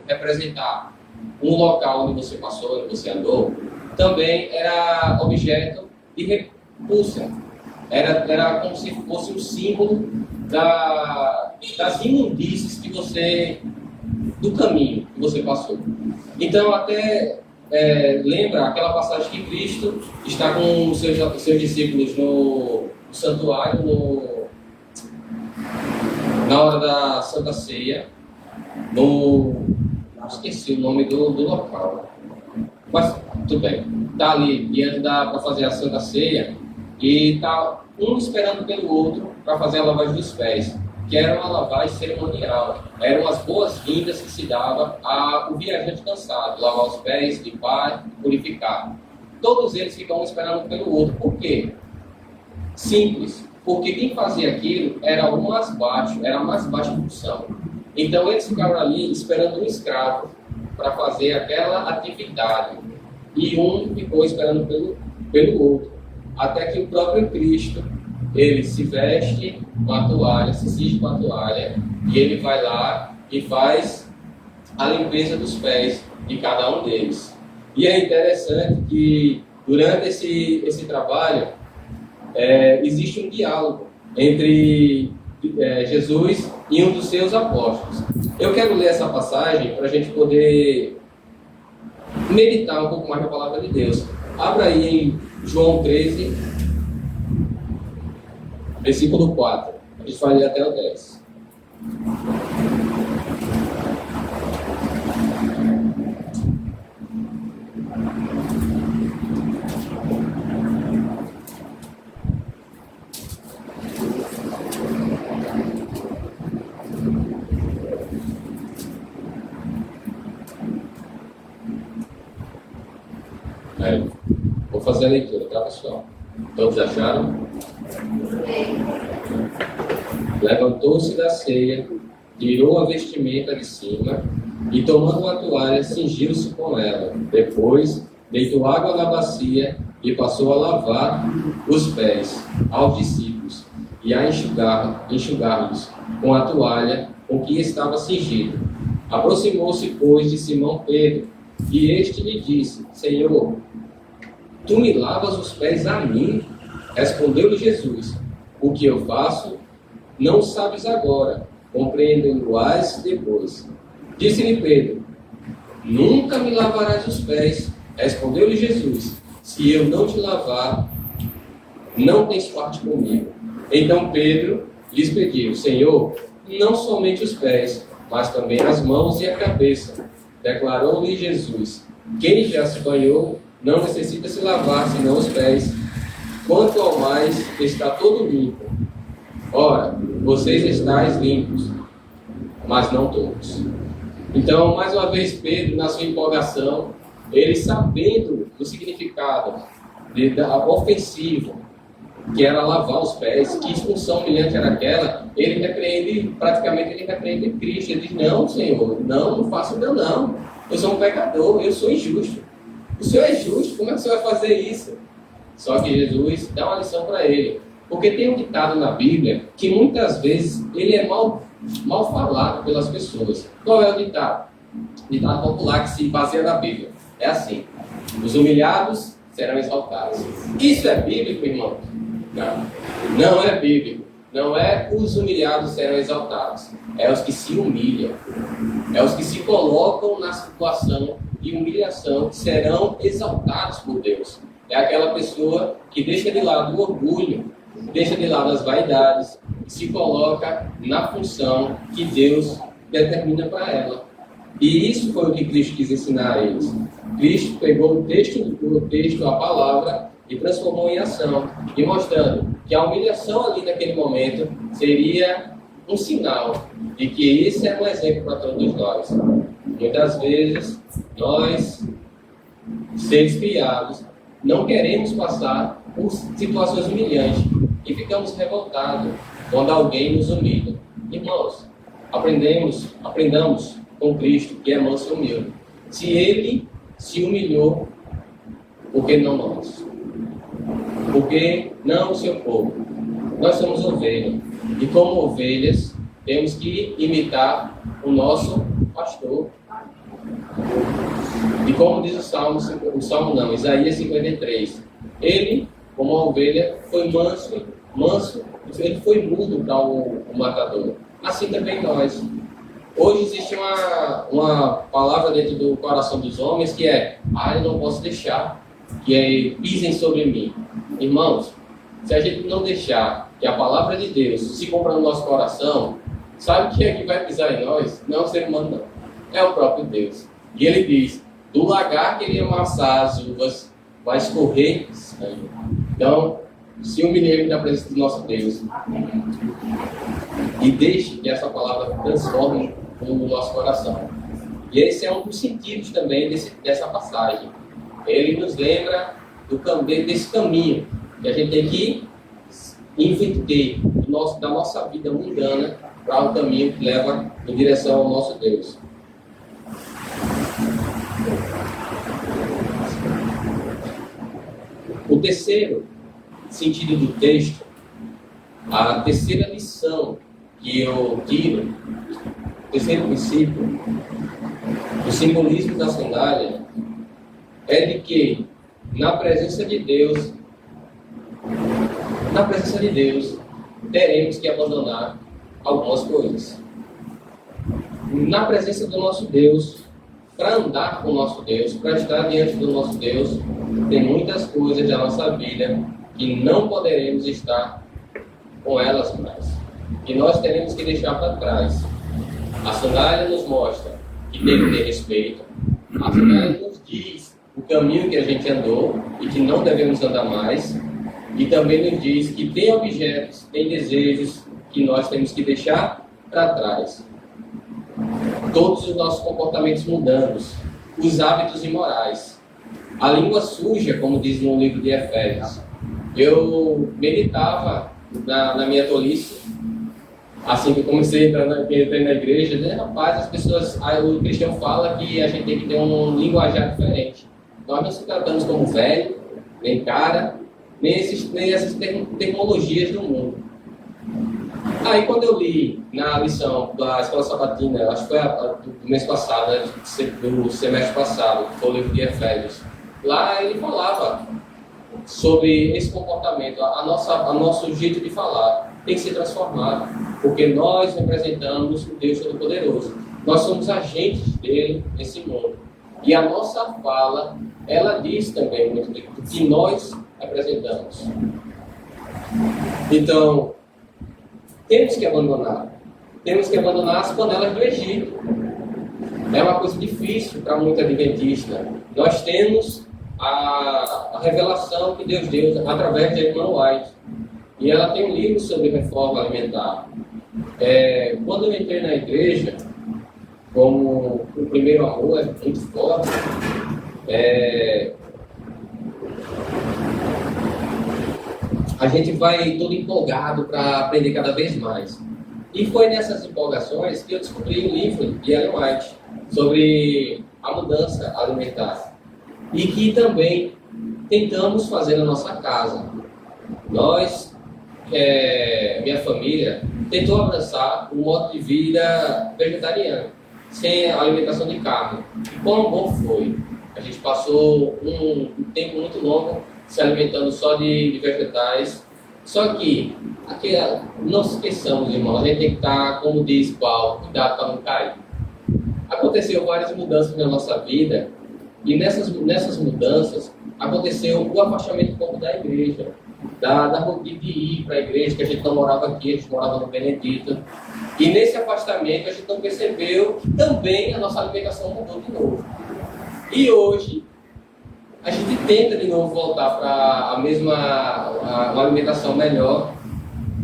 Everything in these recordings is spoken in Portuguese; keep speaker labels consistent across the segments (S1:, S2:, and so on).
S1: representar um local onde você passou, onde você andou, também era objeto de repulsa. Era como se fosse um símbolo das imundícies do caminho que você passou. Então, até lembra aquela passagem que Cristo está com os seus discípulos no santuário, na hora da Santa Ceia, esqueci o nome do local, mas tudo bem. Está ali diante para fazer a Santa Ceia e está um esperando pelo outro para fazer a lavagem dos pés, que era uma lavagem cerimonial. Eram as boas-vindas que se dava ao viajante cansado, lavar os pés, limpar, purificar. Todos eles ficam esperando pelo outro. Por quê? Simples. Porque quem fazia aquilo era o mais baixo, era a mais baixa função. Então eles ficavam ali esperando um escravo para fazer aquela atividade. E um ficou esperando pelo outro. Até que o próprio Cristo, ele se veste com a toalha, se cinge com a toalha, e ele vai lá e faz a limpeza dos pés de cada um deles. E é interessante que durante esse trabalho existe um diálogo entre Jesus e um dos seus apóstolos. Eu quero ler essa passagem para a gente poder meditar um pouco mais na palavra de Deus. Abra aí em João 13, versículo 4. A gente vai ler até o 10. Vou fazer a leitura, tá, pessoal? Todos acharam? Levantou-se da ceia, tirou a vestimenta de cima e, tomando uma toalha, cingiu-se com ela. Depois, deitou água na bacia e passou a lavar os pés aos discípulos e a enxugar-lhes com a toalha com que estava cingido. Aproximou-se, pois, de Simão Pedro, e este lhe disse: Senhor, tu me lavas os pés a mim? Respondeu-lhe Jesus: o que eu faço, não sabes agora, compreendendo-ás depois. Disse-lhe Pedro: nunca me lavarás os pés. Respondeu-lhe Jesus: se eu não te lavar, não tens parte comigo. Então Pedro lhes pediu: Senhor, não somente os pés, mas também as mãos e a cabeça. Declarou-lhe Jesus: quem já se banhou não necessita se lavar senão os pés, quanto ao mais está todo limpo. Ora, vocês estáis limpos, mas não todos. Então, mais uma vez, Pedro, na sua empolgação, ele sabendo do significado ofensivo, que era lavar os pés, que expulsão humilhante era aquela, ele repreende Cristo. Ele diz: não, Senhor, não faço eu não. Eu sou um pecador, eu sou injusto. O Senhor é justo, como é que o Senhor vai fazer isso? Só que Jesus dá uma lição para ele. Porque tem um ditado na Bíblia que muitas vezes ele é mal falado pelas pessoas. Qual é o ditado? Ditado popular que se baseia na Bíblia. É assim: os humilhados serão exaltados. Isso é bíblico, irmão? Não. Não é bíblico. Não é os humilhados serão exaltados. É os que se humilham. É os que se colocam na situação de humilhação que serão exaltados por Deus. É aquela pessoa que deixa de lado o orgulho, deixa de lado as vaidades e se coloca na função que Deus determina para ela. E isso foi o que Cristo quis ensinar a eles. Cristo pegou o texto, a palavra, e transformou em ação, e mostrando que a humilhação ali naquele momento seria um sinal de que esse é um exemplo para todos nós. Muitas vezes, nós, seres criados, não queremos passar por situações humilhantes e ficamos revoltados quando alguém nos humilha. Irmãos, aprendamos com Cristo, que é manso e humilde. Se Ele se humilhou, por que não nós? Por que não o seu povo? Nós somos ovelhas, e como ovelhas, temos que imitar o nosso pastor. E como diz Isaías 53, ele, como a ovelha, foi manso, ele foi mudo para o matador. Assim também nós. Hoje existe uma palavra dentro do coração dos homens que é: eu não posso deixar que pisem sobre mim. Irmãos, se a gente não deixar que a palavra de Deus se cumpra no nosso coração, sabe quem é que vai pisar em nós? Não é o ser humano, não. É o próprio Deus. E ele diz: do lagar que ele amassar as uvas, vai escorrer sangue. Então, se humilhemos na presença do nosso Deus. E deixe que essa palavra transforme o nosso coração. E esse é um dos sentidos também dessa passagem. Ele nos lembra desse caminho que a gente tem que inverter da nossa vida mundana para o caminho que leva em direção ao nosso Deus. O terceiro sentido do texto, a terceira lição que eu tiro, o terceiro princípio, o simbolismo da sandália, é de que na presença de Deus, teremos que abandonar algumas coisas. Na presença do nosso Deus, para andar com o nosso Deus, para estar diante do nosso Deus, tem muitas coisas da nossa vida que não poderemos estar com elas mais. E nós teremos que deixar para trás. A sandália nos mostra que tem que ter respeito. A sandália nos diz o caminho que a gente andou e que não devemos andar mais. E também nos diz que tem objetos, tem desejos que nós temos que deixar para trás. Todos os nossos comportamentos mundanos, os hábitos imorais, a língua suja, como diz no livro de Efésios. Eu meditava na minha tolice, assim que eu comecei a entrar na igreja, né? Rapaz, o cristão fala que a gente tem que ter um linguajar diferente. Nós não se tratamos como velho, nem cara, nem essas tecnologias do mundo. Aí quando eu li na lição da Escola Sabatina, acho que foi do mês passado, né, do semestre passado, que foi o livro de Efésios, lá ele falava sobre esse comportamento, a nosso jeito de falar tem que ser transformado, porque nós representamos o Deus Todo-Poderoso. Nós somos agentes dele nesse mundo. E a nossa fala, ela diz também muito do que nós representamos. Então, temos que abandonar as panelas do Egito. É uma coisa difícil para muito adventista. Nós temos a revelação que Deus deu através de Ellen White. E ela tem um livro sobre reforma alimentar. Quando eu entrei na igreja, como o primeiro amor é muito forte, a gente vai todo empolgado para aprender cada vez mais. E foi nessas empolgações que eu descobri o livro de Ellen White sobre a mudança alimentar. E que também tentamos fazer na nossa casa. Nós, minha família, tentou abraçar um modo de vida vegetariano, sem alimentação de carne. E quão bom foi! A gente passou um tempo muito longo se alimentando só de vegetais. Só que, não se esqueçamos, irmãos, a gente tem que estar, como diz Paulo, cuidado para não cair. Aconteceu várias mudanças na nossa vida, e nessas mudanças aconteceu o afastamento um pouco da igreja, da rotina de ir para a igreja, que a gente não morava aqui, a gente morava no Benedito. E nesse afastamento a gente não percebeu que também a nossa alimentação mudou de novo. E hoje a gente tenta de novo voltar para uma alimentação melhor,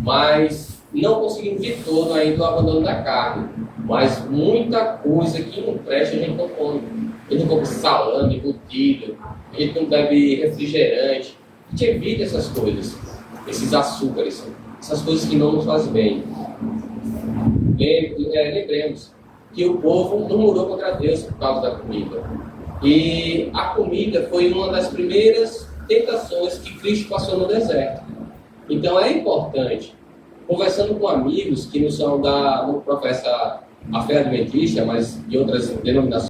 S1: mas não conseguimos de todo ainda o abandono da carne. Mas muita coisa que não presta a gente não come. A gente não come salame, embutido, a gente não bebe refrigerante. A gente evita essas coisas, esses açúcares, essas coisas que não nos fazem bem. Lembremos que o povo não murmurou contra Deus por causa da comida. E a comida foi uma das primeiras tentações que Cristo passou no deserto. Então é importante, conversando com amigos que não professam a fé adventista, mas de outras denominações,